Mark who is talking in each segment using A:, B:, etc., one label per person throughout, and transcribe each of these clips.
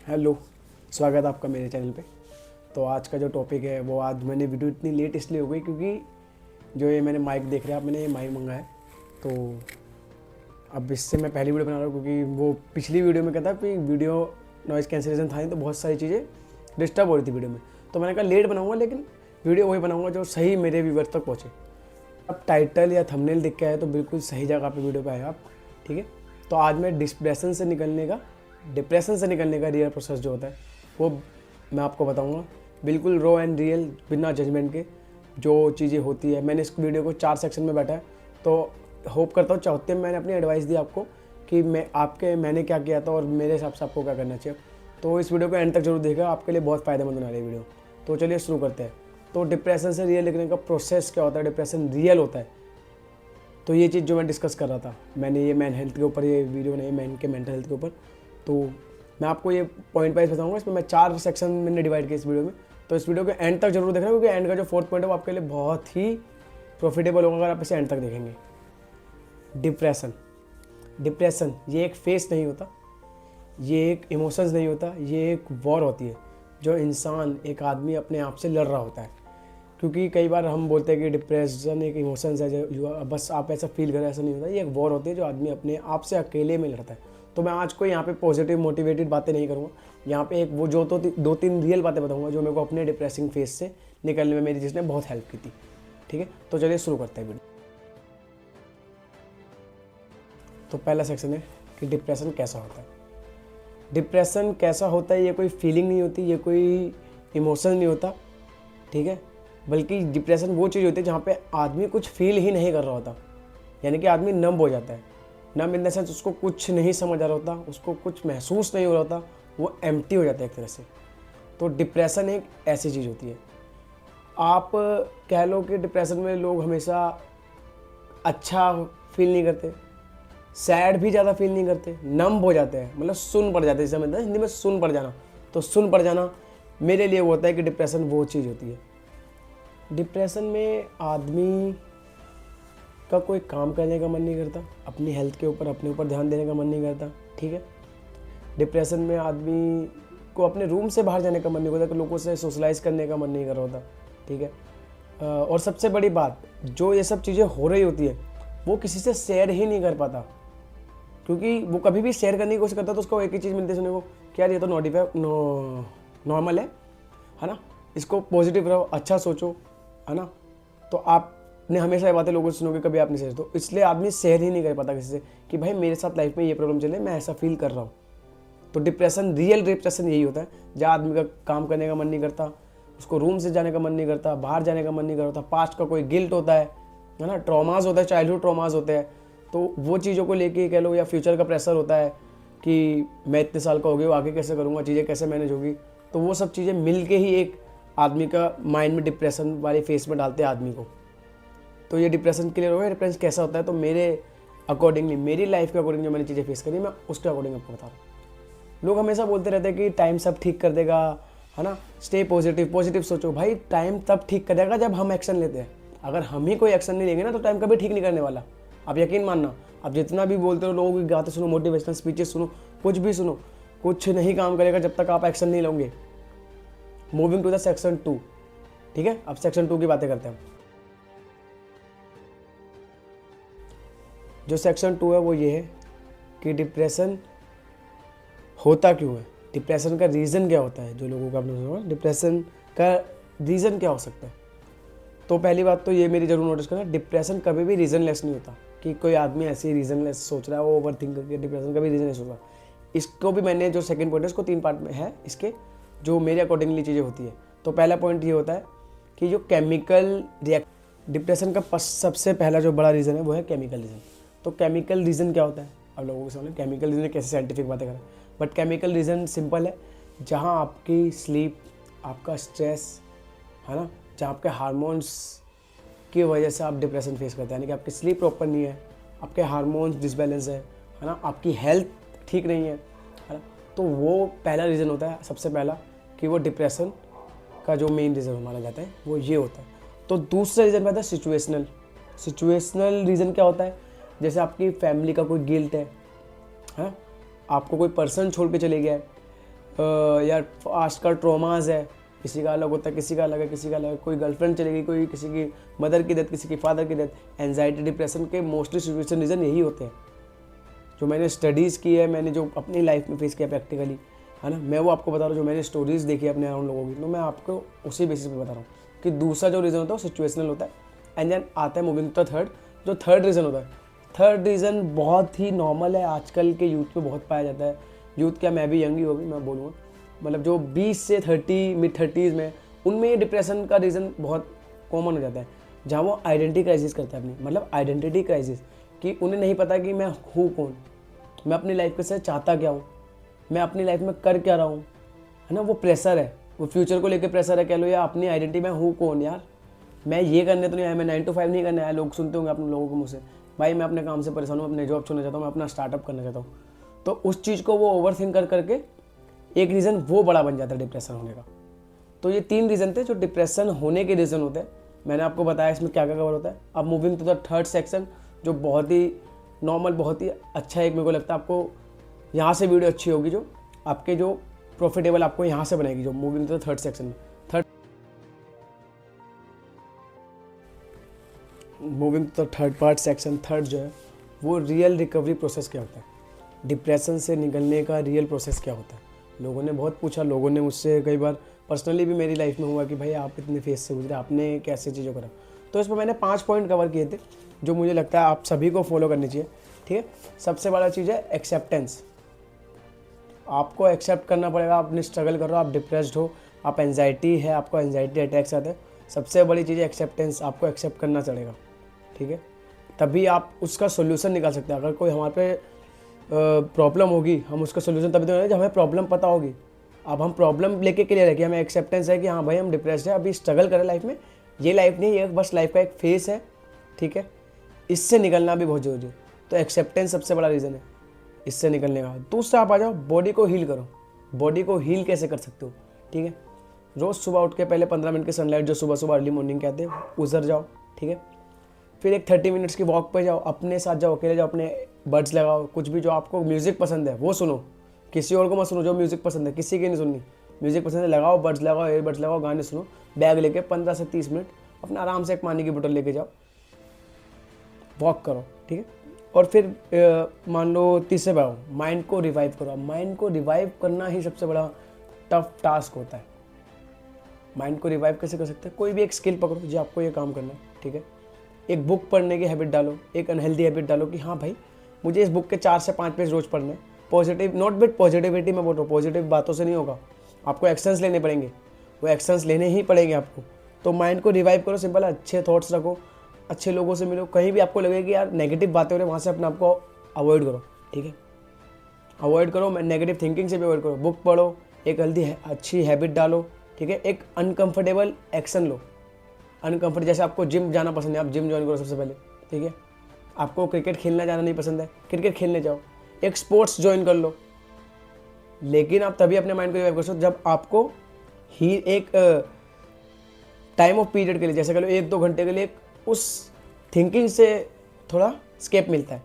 A: Hello, स्वागत है आपका मेरे चैनल पे। तो आज का जो टॉपिक है वो आज मैंने वीडियो इतनी लेट इसलिए हो गई क्योंकि जो ये मैंने माइक देख रहे हैं आप, मैंने ये माइक मंगाया है। तो अब इससे मैं पहली वीडियो बना रहा हूँ क्योंकि वो पिछली वीडियो में कहता कि वीडियो नॉइज़ कैंसिलेशन था नहीं, तो बहुत सारी चीज़ें डिस्टर्ब हो रही थी वीडियो में। तो मैंने कहा लेट बनाऊँगा, लेकिन वीडियो वही बनाऊँगा जो सही मेरे व्यूअर्स तक पहुँचे। अब टाइटल या थंबनेल दिख के आए तो बिल्कुल सही जगह पे वीडियो पे आए आप, ठीक है। तो आज मैं डिप्रेशन से निकलने का रियल प्रोसेस जो होता है वो मैं आपको बताऊंगा, बिल्कुल रॉ एंड रियल, बिना जजमेंट के जो चीज़ें होती है। मैंने इस वीडियो को 4 सेक्शन में बांटा है, तो होप करता हूँ चाहते हैं मैंने अपनी एडवाइस दी आपको कि मैंने क्या किया था और मेरे हिसाब से आपको क्या करना चाहिए। तो इस वीडियो को एंड तक जरूर देखिएगा, आपके लिए बहुत फ़ायदेमंद होने वाली वीडियो। तो चलिए शुरू करते हैं। तो डिप्रेशन से रियल निकलने का प्रोसेस क्या होता है, डिप्रेशन रियल होता है, तो ये चीज़ जो मैं डिस्कस कर रहा था, मैंने ये मैन हेल्थ के ऊपर ये वीडियो नहीं, मैन के मेंटल हेल्थ के ऊपर। तो मैं आपको ये पॉइंट वाइज बताऊंगा। इसमें मैं 4 सेक्शन मैंने डिवाइड किया इस वीडियो में। तो इस वीडियो के एंड तक जरूर देखना क्योंकि एंड का जो 4th पॉइंट है वो आपके लिए बहुत ही प्रॉफिटेबल होगा अगर आप इसे एंड तक देखेंगे। डिप्रेशन ये एक फेस नहीं होता, ये एक इमोशंस नहीं होता, ये एक वॉर होती है जो इंसान, एक आदमी अपने आप से लड़ रहा होता है। क्योंकि कई बार हम बोलते हैं कि डिप्रेशन एक इमोशंस है जो बस आप ऐसा फील करें, ऐसा नहीं होता। ये एक वॉर होती है जो आदमी अपने आप से अकेले में लड़ता है। तो मैं आज कोई यहाँ पे पॉजिटिव मोटिवेटेड बातें नहीं करूँगा, यहाँ पे एक वो जो तो 2-3 रियल बातें बताऊँगा जो मेरे को अपने डिप्रेसिंग फेस से निकलने में मेरी जिसने बहुत हेल्प की थी, ठीक है। तो चलिए शुरू करते हैं वीडियो। तो पहला सेक्शन है कि डिप्रेशन कैसा होता है। डिप्रेशन कैसा होता है, ये कोई फीलिंग नहीं होती, ये कोई इमोशन नहीं होता, ठीक है। बल्कि डिप्रेशन वो चीज़ होती है जहाँ पे आदमी कुछ फील ही नहीं कर रहा होता, यानी कि आदमी नम हो जाता है। नम इन द सेंस उसको कुछ नहीं समझ आ रहा होता, उसको कुछ महसूस नहीं हो रहा होता, वो एम्प्टी हो जाता है एक तरह से। तो डिप्रेशन एक ऐसी चीज़ होती है। आप कह लो कि डिप्रेशन में लोग हमेशा अच्छा फील नहीं करते, सैड भी ज़्यादा फील नहीं करते, नम हो जाते हैं, मतलब सुन पड़ जाते हैं, जैसे मतलब हिंदी में सुन पड़ जाना। तो सुन पड़ जाना मेरे लिए वो होता है कि डिप्रेशन वो चीज़ होती है। डिप्रेशन में आदमी का कोई काम करने का मन नहीं करता, अपनी हेल्थ के ऊपर, अपने ऊपर ध्यान देने का मन नहीं करता, ठीक है। डिप्रेशन में आदमी को अपने रूम से बाहर जाने का मन नहीं करता, कि लोगों से सोशलाइज करने का मन नहीं कर रहा होता, ठीक है। और सबसे बड़ी बात, जो ये सब चीज़ें हो रही होती है वो किसी से शेयर ही नहीं कर पाता, क्योंकि वो कभी भी शेयर करने की कोशिश करता तो उसको एक ही चीज़ मिलती है सुनने को, कि यार ये तो नॉर्मल है ना, इसको पॉजिटिव रहो, अच्छा सोचो, है ना। तो आपने हमेशा ये बातें लोगों से सुनोगे, कभी आप नहीं शेयर, तो इसलिए आदमी शेयर ही नहीं कर पाता किसी से कि भाई मेरे साथ लाइफ में ये प्रॉब्लम चले, मैं ऐसा फील कर रहा हूँ। तो डिप्रेशन, रियल डिप्रेशन यही होता है जहाँ आदमी का काम करने का मन नहीं करता, उसको रूम से जाने का मन नहीं करता, बाहर जाने का मन नहीं करता, पास्ट का कोई गिल्ट होता है ना, ट्रॉमाज होता है, चाइल्डहुड ट्रॉमाज होते हैं। तो वो चीज़ों को लेके कह लो, या फ्यूचर का प्रेशर होता है कि मैं इतने साल का हो गया, आगे कैसे करूँगा, चीज़ें कैसे मैनेज होगी। तो वो सब चीज़ें मिल के ही एक आदमी का माइंड में डिप्रेशन वाले फेस में डालते हैं आदमी को। तो ये डिप्रेशन क्लियर हो गया। डिप्रेशन कैसा होता है, तो मेरे अकॉर्डिंगली, मेरी लाइफ के अकॉर्डिंग जो मैंने चीज़ें फेस करी, मैं उसके अकॉर्डिंग आपको बता रहा हूँ। लोग हमेशा बोलते रहते हैं कि टाइम सब ठीक कर देगा, है ना, स्टे पॉजिटिव सोचो। भाई टाइम तब ठीक करेगा जब हम एक्शन लेते हैं। अगर हम ही कोई एक्शन नहीं लेंगे ना तो टाइम कभी ठीक नहीं करने वाला। आप यकीन मानना, आप जितना भी बोलते हो, लोगों की गाते सुनो, मोटिवेशनल स्पीचेस सुनो, कुछ भी सुनो, कुछ नहीं काम करेगा जब तक आप एक्शन नहीं लोगे। मूविंग टू द सेक्शन 2, ठीक है। अब सेक्शन 2 की बातें करते हैं। जो सेक्शन 2 है वो ये है कि डिप्रेशन होता क्यों है, डिप्रेशन का रीज़न क्या होता है। जो लोगों का आपने सुना, डिप्रेशन का रीज़न क्या हो सकता है। तो पहली बात तो ये मेरी जरूर नोटिस करना, डिप्रेशन कभी भी रीज़नलेस नहीं होता कि कोई आदमी ऐसे ही रीज़नलेस सोच रहा है, वो ओवर थिंक करके। डिप्रेशन कभी रीज़न नहीं सोचता। इसको भी मैंने जो सेकंड पॉइंट है इसको 3 पार्ट में है इसके, जो मेरे अकॉर्डिंगली चीज़ें होती है। तो पहला पॉइंट ये होता है कि जो केमिकल रिएक्ट, डिप्रेशन का सबसे पहला जो बड़ा रीज़न है वो है केमिकल रीज़न। तो केमिकल रीज़न क्या होता है, अब लोगों के सामने केमिकल रीज़न कैसे साइंटिफिक बातें करें, बट केमिकल रीज़न सिंपल है। जहाँ आपकी स्लीप, आपका स्ट्रेस, है ना, जहाँ आपके हार्मोन्स की वजह से आप डिप्रेशन फेस करते हैं, यानी कि आपकी स्लीप प्रॉपर नहीं है, आपके हार्मोन्स डिसबैलेंस है ना, आपकी हेल्थ ठीक नहीं है ना। तो वो पहला रीज़न होता है, सबसे पहला, कि वो डिप्रेशन का जो मेन रीज़न माना जाता है वो ये होता है। तो दूसरा रीज़न आता है सिचुएशनल रीज़न क्या होता है, जैसे आपकी फैमिली का कोई गिल्ट है, आपको कोई पर्सन छोड़ के चले गया है, यार आजकल ट्रॉमाज है, किसी का अलग होता है, किसी का अलग है, किसी का अलग है, कोई गर्लफ्रेंड चली गई, कोई किसी की मदर की डेथ, किसी की फादर की डेथ। एंजाइटी डिप्रेशन के मोस्टली सिचुएशन रीज़न यही होते हैं, जो मैंने स्टडीज़ की है, मैंने जो अपनी लाइफ में फेस किया प्रैक्टिकली, है ना, मैं वो आपको बता रहा हूँ। जो मैंने स्टोरीज़ देखी है अपने अराउंड लोगों की, तो मैं आपको उसी बेसिस पे बता रहा हूँ कि दूसरा जो रीज़न होता है वो सिचुएशनल होता है। एंड देन आता है मूविंग टू द थर्ड, जो थर्ड रीज़न होता है। थर्ड रीज़न बहुत ही नॉर्मल है, आजकल के यूथ में बहुत पाया जाता है। यूथ क्या, मैं भी यंग ही हो भी, मैं बोलूँगा मतलब जो 20 से 30 मिड 30s में, उनमें ये डिप्रेशन का रीज़न बहुत कॉमन हो जाता है, जहाँ वो आइडेंटिटी क्राइसिस करते हैं अपनी, मतलब आइडेंटिटी क्राइसिस, कि उन्हें नहीं पता कि मैं हूँ कौन, मैं अपनी लाइफ से चाहता क्या हूँ, मैं अपनी लाइफ में कर क्या रहा हूँ, है ना। वो प्रेशर है, वो फ्यूचर को लेकर प्रेशर है कह लो, या अपनी आइडेंटिटी में हूँ कौन यार, मैं ये करने तो नहीं आया, मैं 9 to 5 नहीं करने आया। लोग सुनते होंगे अपने लोगों को मुझसे, भाई मैं अपने काम से परेशान हूँ, अपने जॉब छोड़ना चाहता हूँ, मैं अपना स्टार्टअप करना चाहता हूँ। तो उस चीज़ को वो ओवर थिंक कर करके एक रीज़न वो बड़ा बन जाता है डिप्रेशन होने का। तो ये 3 रीज़न थे जो डिप्रेशन होने के रीज़न होते हैं। मैंने आपको बताया इसमें क्या क्या कवर होता है। अब moving to the third section, जो बहुत ही नॉर्मल, बहुत ही अच्छा एक मेरे को लगता है, आपको यहाँ से वीडियो अच्छी होगी, जो आपके जो प्रॉफिटेबल आपको यहाँ से बनाएगी, जो moving to the third section में। Moving to the third part section, third जो है वो रियल रिकवरी प्रोसेस क्या होता है, डिप्रेशन से निकलने का रियल प्रोसेस क्या होता है। लोगों ने बहुत पूछा, लोगों ने मुझसे कई बार पर्सनली भी मेरी लाइफ में हुआ कि भाई आप इतने फेस से गुजरे, आपने कैसे चीज़ों करा। तो इस पर मैंने 5 पॉइंट कवर किए थे, जो मुझे लगता है आप सभी को फॉलो करनी चाहिए, ठीक है। सबसे बड़ा चीज़ है एक्सेप्टेंस। आपको एक्सेप्ट करना पड़ेगा, आपने स्ट्रगल कर रहे हो, आप डिप्रेस्ड हो, आप एंजाइटी है, आपको एंजाइटी अटैक्स आते हैं। सबसे बड़ी चीज़ है एक्सेप्टेंस, आपको एक्सेप्ट करना चलेगा, ठीक है। तभी आप उसका सोल्यूशन निकाल सकते हैं। अगर कोई हमारे पे प्रॉब्लम होगी, हम उसका सोल्यूशन तभी देंगे जब हमें प्रॉब्लम पता होगी। अब हम प्रॉब्लम लेके क्लियर है कि हमें एक्सेप्टेंस है कि हाँ भाई हम डिप्रेस्ड है, अभी स्ट्रगल करें लाइफ में, ये लाइफ नहीं, ये बस लाइफ का एक फेस है, ठीक है। इससे निकलना भी बहुत जरूरी है। तो एक्सेप्टेंस सबसे बड़ा रीज़न है इससे निकलने का। दूसरा आप आ जाओ, बॉडी को हील करो। बॉडी को हील कैसे कर सकते हो, ठीक है। रोज़ सुबह उठ के पहले 15 मिनट की सनलाइट जो सुबह सुबह अर्ली मॉर्निंग कहते हैं, उधर जाओ, ठीक है। फिर एक 30 मिनट्स की वॉक पे जाओ, अपने साथ जाओ, अकेले जाओ, अपने बड्स लगाओ, कुछ भी जो आपको म्यूज़िक पसंद है वो सुनो, किसी और को मत सुनो। जो म्यूज़िक पसंद है किसी की नहीं सुननी, म्यूज़िक पसंद है लगाओ, बड्स लगाओ, एयरबड्स लगाओ, गाने सुनो, बैग लेके 15 से 30 मिनट अपना आराम से एक पानी की बोतल लेके जाओ, वॉक करो, ठीक है। और फिर मान लो तीसरे पे आओ, माइंड को रिवाइव करो। माइंड को रिवाइव करना ही सबसे बड़ा टफ टास्क होता है। माइंड को रिवाइव कैसे कर सकते हैं, कोई भी एक स्किल पकड़ो जो आपको ये काम करना है, ठीक है। एक बुक पढ़ने की हैबिट डालो, एक अनहेल्दी हैबिट डालो कि हाँ भाई मुझे इस बुक के 4 से 5 पेज रोज पढ़ने। पॉजिटिव, नॉट विद पॉजिटिविटी में बोल रहा हूँ, पॉजिटिव बातों से नहीं होगा, आपको एक्शंस लेने पड़ेंगे, वो एक्शंस लेने ही पड़ेंगे आपको। तो माइंड को रिवाइव करो, सिंपल है, अच्छे थॉट्स रखो, अच्छे लोगों से मिलो। कहीं भी आपको लगे कि यार नेगेटिव बातें हो रही है, वहाँ से अपने आप को अवॉइड करो, ठीक है। अवॉइड करो, नेगेटिव थिंकिंग से भी अवॉइड करो। बुक पढ़ो, एक हेल्दी अच्छी हैबिट डालो, ठीक है। एक अनकंफर्टेबल एक्शन लो, अनकंफर्टेबल, जैसे आपको जिम जाना पसंद है, आप जिम ज्वाइन करो सबसे पहले, ठीक है। आपको क्रिकेट खेलना जाना नहीं पसंद है, क्रिकेट खेलने जाओ, एक स्पोर्ट्स ज्वाइन कर लो। लेकिन आप तभी अपने माइंड को रिवाइव कर सकते जब आपको ही एक टाइम ऑफ पीरियड के लिए, जैसे कह लो 1-2 घंटे के लिए, उस थिंकिंग से थोड़ा स्केप मिलता है।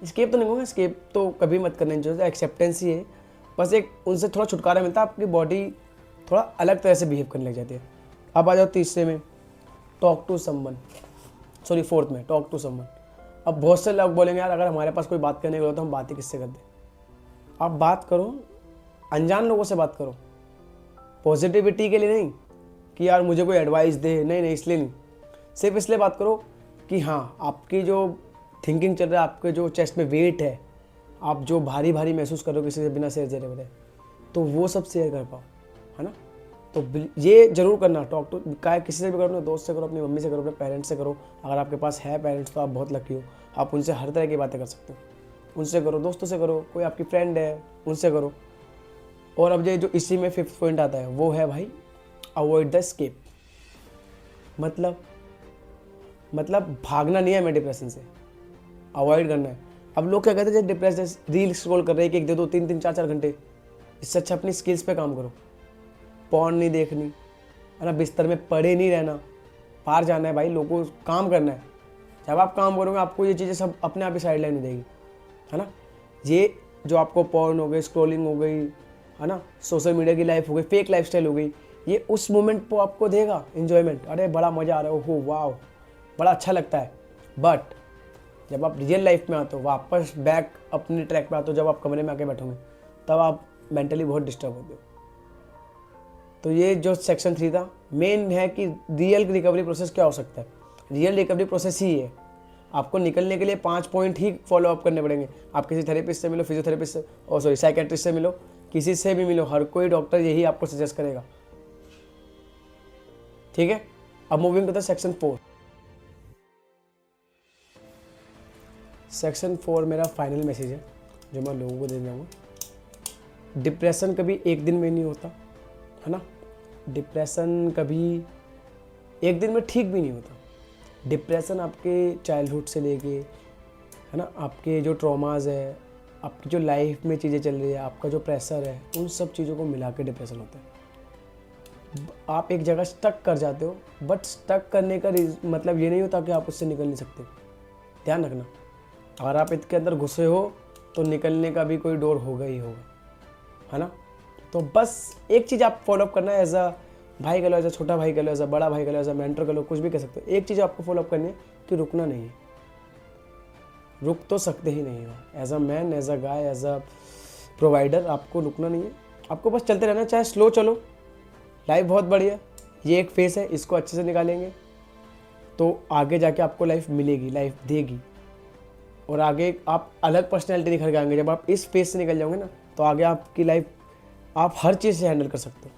A: स्केप तो नहीं होगा, स्केप तो कभी मत करना चाहिए, एक्सेप्टेंस ही है, बस एक उनसे थोड़ा छुटकारा मिलता है, आपकी बॉडी थोड़ा अलग तरह से बिहेव करने लग जाती है। अब आ जाओ तीसरे में, talk to someone, sorry fourth में, टॉक टू समवन। अब बहुत से लोग बोलेंगे यार अगर हमारे पास कोई बात करने के लिए तो हम बातें किससे करते। आप बात करो, अनजान लोगों से बात करो, पॉजिटिविटी के लिए नहीं कि यार मुझे कोई एडवाइस दे, नहीं, इसलिए नहीं, सिर्फ इसलिए बात करो कि हाँ आपकी जो थिंकिंग चल रहा है, आपके जो चेस्ट में वेट है, आप जो भारी भारी महसूस करो किसी से बिना शेयर करे बता, तो वो सब शेयर कर पाओ, है ना। तो ये जरूर करना, टॉक टू, क्या किसी से भी करो, अपने दोस्त से करो, अपनी मम्मी से करो, अपने पेरेंट्स से करो। अगर आपके पास है पेरेंट्स तो आप बहुत लकी हो, आप उनसे हर तरह की बातें कर सकते हो। उनसे करो, दोस्तों से करो, कोई आपकी फ्रेंड है उनसे करो। और अब ये जो इसी में 5th पॉइंट आता है वो है भाई, अवॉइड द स्केप। मतलब भागना नहीं है हमें डिप्रेशन से, अवॉइड करना है। अब लोग क्या कहते हैं, जब डिप्रेस है, रील स्क्रॉल कर रहे हैं, एक दे दो 3-3 4-4 घंटे, इससे अच्छा अपनी स्किल्स पे काम करो। पॉर्न नहीं देखनी, है ना, बिस्तर में पड़े नहीं रहना, बाहर जाना है भाई, लोगों को काम करना है। जब आप काम करोगे आपको ये चीज़ें सब अपने आप ही साइड लाइन हो जाएगी, है ना। ये जो आपको पॉर्न हो गई, स्क्रॉलिंग हो गई, है ना, सोशल मीडिया की लाइफ हो गई, फेक लाइफस्टाइल हो गई, ये उस मोमेंट को आपको देगा इन्जॉयमेंट, अरे बड़ा मज़ा आ रहा है, ओहो वाह, बड़ा अच्छा लगता है। बट जब आप रियल लाइफ में आते हो, वापस बैक अपने ट्रैक पे आते हो, जब आप कमरे में आके बैठोगे, तब आप मेंटली बहुत डिस्टर्ब होते हो। तो ये जो सेक्शन 3 था, मेन है कि रियल रिकवरी प्रोसेस क्या हो सकता है। रियल रिकवरी प्रोसेस ही है, आपको निकलने के लिए 5 पॉइंट ही फॉलो अप करने पड़ेंगे। आप किसी थेरेपिस्ट से मिलो, फिजियोथेरेपिस्ट से, और सॉरी साइकेट्रिस्ट से मिलो, किसी से भी मिलो, हर कोई डॉक्टर यही आपको सजेस्ट करेगा। ठीक है, अब moving to the section 4। Section 4 मेरा फाइनल मैसेज है जो मैं लोगों को देना चाहूँगा। डिप्रेशन कभी एक दिन में नहीं होता, है ना। डिप्रेशन कभी एक दिन में ठीक भी नहीं होता। डिप्रेशन आपके चाइल्डहुड से लेके, है ना, आपके जो ट्रॉमाज है, आपकी जो लाइफ में चीज़ें चल रही है, आपका जो प्रेशर है, उन सब चीज़ों को मिला के डिप्रेशन होता है। आप एक जगह स्टक कर जाते हो, बट स्टक करने का मतलब ये नहीं होता कि आप उससे निकल नहीं सकते। ध्यान रखना, अगर आप इसके अंदर घुसे हो तो निकलने का भी कोई डोर होगा ही होगा, है ना। तो बस एक चीज़ आप फॉलोअप करना है, एज अ भाई कह लो, एज अ छोटा भाई कह लो, एज अ बड़ा भाई कह लो, एज अ मेंटर कह लो, कुछ भी कह सकते हो। एक चीज़ आपको फॉलोअप करनी है कि रुकना नहीं है। रुक तो सकते ही नहीं हो, as a man, as a guy, as a provider, आपको रुकना नहीं है। आपको बस चलते रहना, चाहे स्लो चलो। लाइफ बहुत बढ़िया, ये एक फेस है, इसको अच्छे से निकालेंगे तो आगे जाके आपको लाइफ मिलेगी, लाइफ देगी, और आगे आप अलग पर्सनैलिटी निखर के आएंगे। जब आप इस फेस से निकल जाओगे ना, तो आगे आपकी लाइफ आप हर चीज़ से हैंडल कर सकते हो।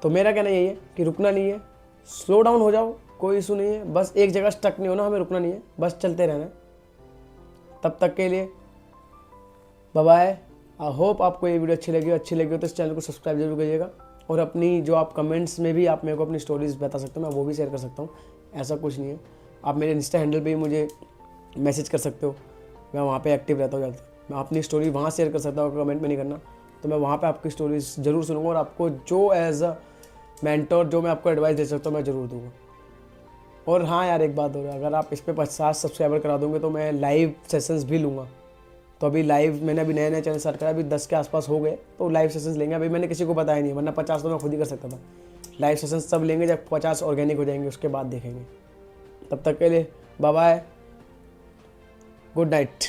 A: तो मेरा कहना यही है कि रुकना नहीं है, स्लो डाउन हो जाओ, कोई इशू नहीं है। बस एक जगह स्टक नहीं होना, हमें रुकना नहीं है, बस चलते रहना है। तब तक के लिए बाय बाय। आई होप आपको ये वीडियो अच्छी लगी हो तो इस चैनल को सब्सक्राइब जरूर करिएगा। और अपनी जो आप कमेंट्स में भी आप मेरे को अपनी स्टोरीज बता सकते हो, मैं वो भी शेयर कर सकता हूँ, ऐसा कुछ नहीं है। आप मेरे इंस्टा हैंडल पे भी मुझे मैसेज कर सकते हो, मैं वहाँ पे एक्टिव रहता हूँ ज़्यादा। मैं अपनी स्टोरी वहाँ शेयर कर सकता हूँ, कमेंट में नहीं करना, तो मैं वहाँ पे आपकी स्टोरीज ज़रूर सुनूंगा, और आपको जो एज अ मेंटर जो मैं आपको एडवाइस दे सकता हूँ मैं ज़रूर दूंगा। और हाँ यार, एक बात हो रहा है, अगर आप इस पर 50 सब्सक्राइबर करा दोगे तो मैं लाइव सेशंस भी लूँगा। तो अभी लाइव मैंने अभी नए चैनल स्टार्ट करा, अभी 10 के आसपास हो गए, तो लाइव सेशंस लेंगे। अभी मैंने किसी को बताया नहीं, वरना 50 तो मैं खुद ही कर सकता था। लाइव सेशंस तब लेंगे जब 50 ऑर्गेनिक हो जाएंगे, उसके बाद देखेंगे। तब तक के लिए बाय बाय, गुड नाइट।